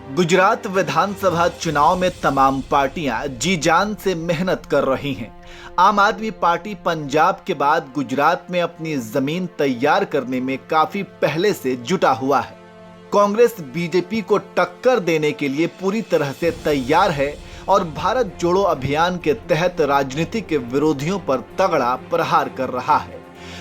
गुजरात विधानसभा चुनाव में तमाम पार्टियां जी जान से मेहनत कर रही हैं। आम आदमी पार्टी पंजाब के बाद गुजरात में अपनी जमीन तैयार करने में काफी पहले से जुटा हुआ है। कांग्रेस बीजेपी को टक्कर देने के लिए पूरी तरह से तैयार है और भारत जोड़ो अभियान के तहत राजनीतिक विरोधियों पर तगड़ा प्रहार कर रहा है।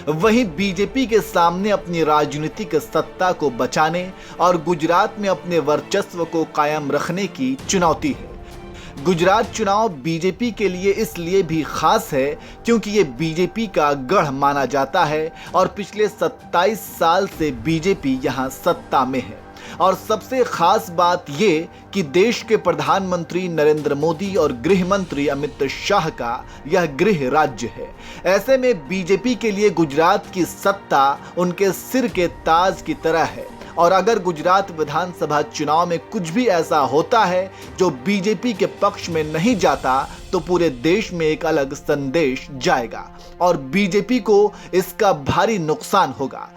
वहीं बीजेपी के सामने अपनी राजनीतिक सत्ता को बचाने और गुजरात में अपने वर्चस्व को कायम रखने की चुनौती है। गुजरात चुनाव बीजेपी के लिए इसलिए भी खास है क्योंकि ये बीजेपी का गढ़ माना जाता है और पिछले 27 साल से बीजेपी यहां सत्ता में है। और सबसे खास बात ये कि देश के प्रधानमंत्री नरेंद्र मोदी और गृह मंत्री अमित शाह का यह गृह राज्य है। ऐसे में बीजेपी के लिए गुजरात की सत्ता उनके सिर के ताज की तरह है और अगर गुजरात विधानसभा चुनाव में कुछ भी ऐसा होता है जो बीजेपी के पक्ष में नहीं जाता तो पूरे देश में एक अलग संदेश जाएगा और बीजेपी को इसका भारी नुकसान होगा।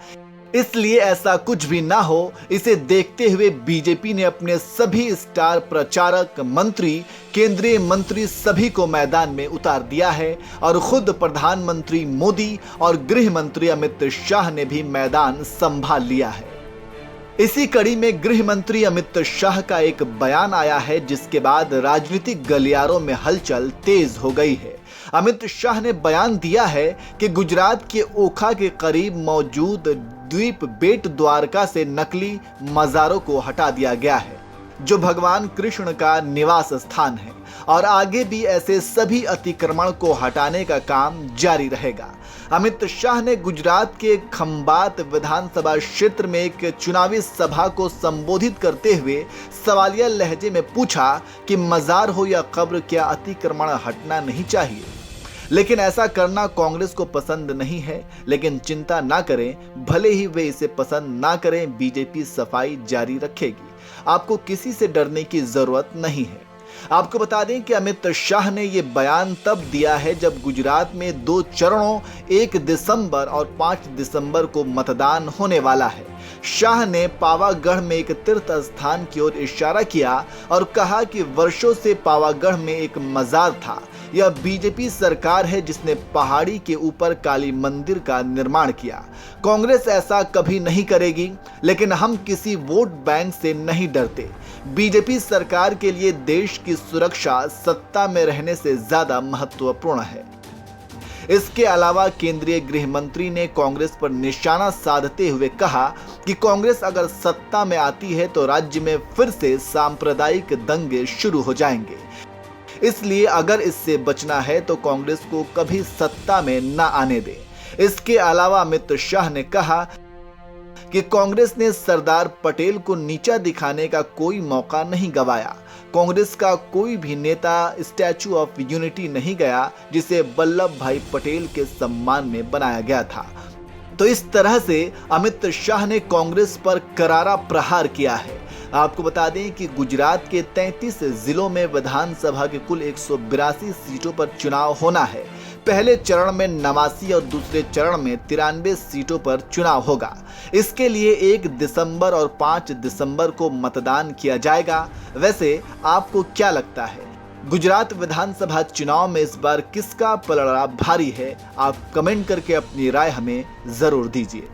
इसलिए ऐसा कुछ भी ना हो, इसे देखते हुए बीजेपी ने अपने सभी स्टार प्रचारक, मंत्री, केंद्रीय मंत्री सभी को मैदान में उतार दिया है और खुद प्रधानमंत्री मोदी और गृह मंत्री अमित शाह ने भी मैदान संभाल लिया है। इसी कड़ी में गृह मंत्री अमित शाह का एक बयान आया है जिसके बाद राजनीतिक गलियारों में हलचल तेज हो गई है। अमित शाह ने बयान दिया है कि गुजरात के ओखा के करीब मौजूद द्वीप बेट द्वारका से नकली मज़ारों को हटा दिया गया है जो भगवान कृष्ण का निवास स्थान है और आगे भी ऐसे सभी अतिक्रमण को हटाने का काम जारी रहेगा। अमित शाह ने गुजरात के खंबात विधानसभा क्षेत्र में एक चुनावी सभा को संबोधित करते हुए सवालिया लहजे में पूछा कि मजार हो या कब्र, क्या अतिक्रमण हटना नहीं चाहिए? लेकिन ऐसा करना कांग्रेस को पसंद नहीं है। लेकिन चिंता ना करें, भले ही वे इसे पसंद ना करें, बीजेपी सफाई जारी रखेगी। आपको किसी से डरने की जरूरत नहीं है। आपको बता दें कि अमित शाह ने यह बयान तब दिया है जब गुजरात में 2 चरणों 1 दिसंबर और 5 दिसंबर को मतदान होने वाला है। शाह ने पावागढ़ में एक तीर्थ स्थान की ओर इशारा किया और कहा कि वर्षों से पावागढ़ में एक मजार था। यह बीजेपी सरकार है जिसने पहाड़ी के ऊपर काली मंदिर का निर्माण किया। कांग्रेस ऐसा कभी नहीं करेगी, लेकिन हम किसी वोट बैंक से नहीं डरते। बीजेपी सरकार के लिए देश की सुरक्षा सत्ता में रहने से ज्यादा महत्वपूर्ण है। इसके अलावा केंद्रीय गृह मंत्री ने कांग्रेस पर निशाना साधते हुए कहा कि कांग्रेस अगर सत्ता में आती है तो राज्य में फिर से सांप्रदायिक दंगे शुरू हो जाएंगे। इसलिए अगर इससे बचना है तो कांग्रेस को कभी सत्ता में न आने दे। इसके अलावा अमित शाह ने कहा कि कांग्रेस ने सरदार पटेल को नीचा दिखाने का कोई मौका नहीं गंवाया। कांग्रेस का कोई भी नेता स्टैचू ऑफ यूनिटी नहीं गया जिसे वल्लभ भाई पटेल के सम्मान में बनाया गया था। तो इस तरह से अमित शाह ने कांग्रेस पर करारा प्रहार किया है। आपको बता दें कि गुजरात के 33 जिलों में विधानसभा के कुल 182 सीटों पर चुनाव होना है। पहले चरण में 89 और दूसरे चरण में 93 सीटों पर चुनाव होगा। इसके लिए 1 दिसंबर और 5 दिसंबर को मतदान किया जाएगा। वैसे आपको क्या लगता है, गुजरात विधानसभा चुनाव में इस बार किसका पलड़ा भारी है? आप कमेंट करके अपनी राय हमें जरूर दीजिए।